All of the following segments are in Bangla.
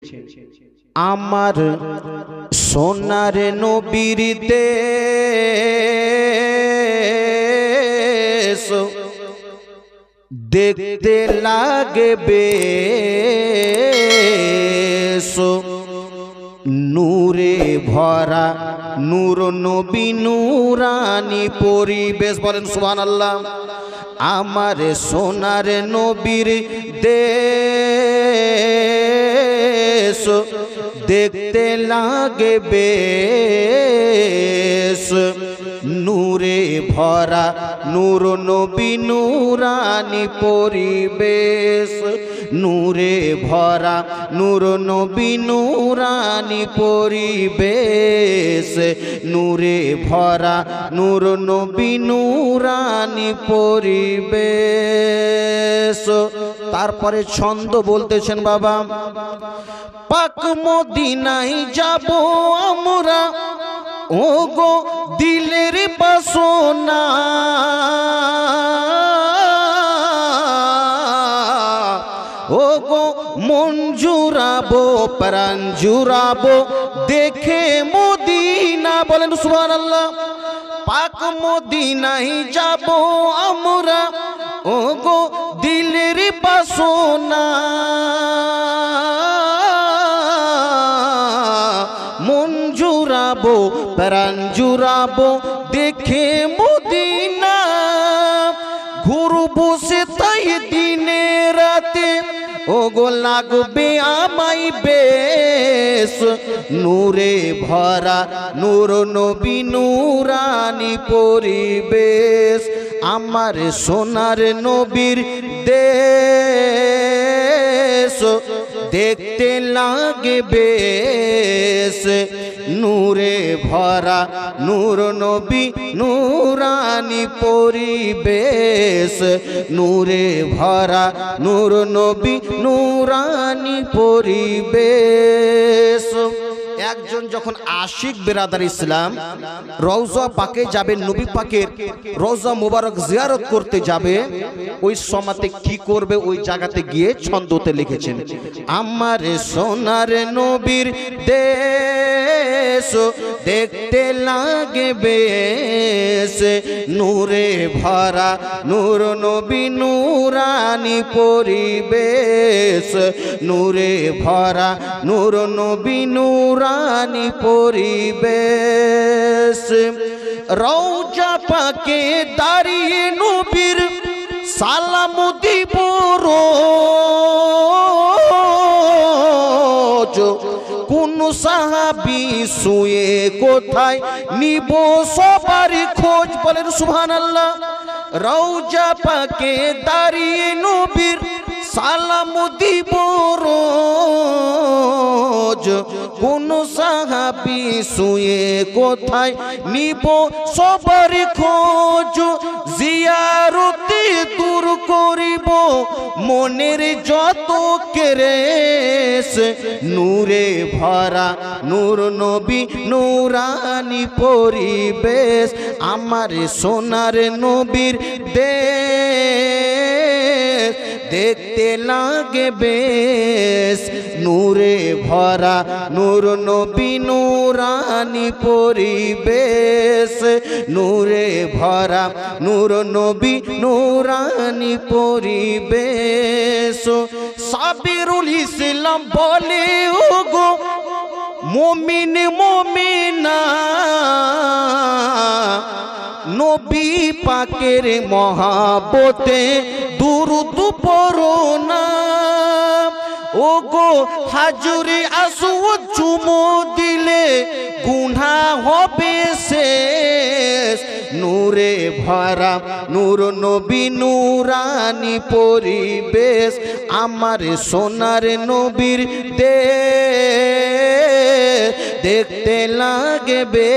আমার সোনার নবীর দেশ দেখতে লাগবে নূরে ভরা নূর নবী নূরানি পরিবেশ। বলেন সুবহানাল্লাহ। আমার সোনার নবীর দেশ দেখতে লাগবে নূরে ভরা নূর নবী নূরানি পরিবেশ। নূরে ভরা নূর নবী নূরানি পরিবেশ। নূরে ভরা নূর নবী নূরানি পরিবেশ। তারপরে ছন্দ বলতেছেন বাবা, পাক মদিনায় যাব আমরা ও গো দিলের বাসনা, ও গো মন জুড়াবো প্রাণ জুড়াবো দেখে মদিনা। বলেন সুবহানাল্লাহ। পাক মদিনায় যাব আমরা ও গো দিলের বাসনা, মন জুড়াবো প্রাণ জুড়াবো দেখে মদিনা। ঘুরবো সে তাই দিনে রাতে ও গো লাগবে আমায় বেশ। নূরে ভরা নূর নবী নূরানি পরিবেশ। আমার সোনার নবীর দেশ দেখতে লাগবে নূরে ভরা নূর নবী নূরানি পরিবেশ। নূরে ভরা নূর নবী নূরানি পরিবেশ। একজন যখন আশিক বেরাদার ইসলাম রওজা পাকে যাবে, নবী পাকের রওজা মুবারক জিয়ারত করতে যাবে, ওই সময়তে কি করবে ওই জায়গাতে গিয়ে ছন্দতে লিখেছেন, আমার সোনার নবীর দেশ দেখতে লাগবে নূরে ভরা নূর নবী নূরানি পরিবেশ। নূরে ভরা নূর নবী নূরানি পরিবেশ। রওজা পাকে দাঁড়িয়ে নবীর সালাম দিব রোজ, কোন সাহাবী শুয়ে কোথায় নিব সবার খোঁজ। বলেন সুবহানাল্লাহ। রওজা পাকে দাঁড়িয়ে নবীর সালাম দিব রোজ, কোন সাহাবী শুয়ে কোথায় নিব সবার খোঁজ। জিয়ারতে দূর করিব মনের যত কেরেস। নূরে ভরা নূর নবী নূরানি পরিবেশ। আমার সোনার নবীর দেশ দেখতে লাগবে নূরে ভরা নূর নবী নূরানি পরিবেশ। নূরে ভরা নূর নবী নূরানি পরিবেশ। সাবিরুল ইসলাম বলে ও গো মুমিন মুমিনা, নবী পাকের মহাবতে দুরূদ পড়ো না। ও গো হাজরে আসওয়াদ চুমো দিলে গুনাহ হবে শেষ। নূরে ভরা নূর নবী নূরানি পরিবেশ। আমার সোনার নবীর দেশ দেখতে লাগবে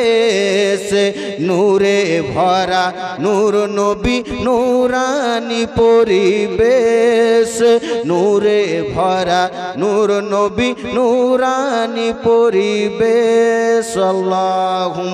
নূরে ভরা নূর নবী নূরানি পরিবেশ। নূরে ভরা নূর নবী নূরানি পরিবেশ। আল্লাহুম্মা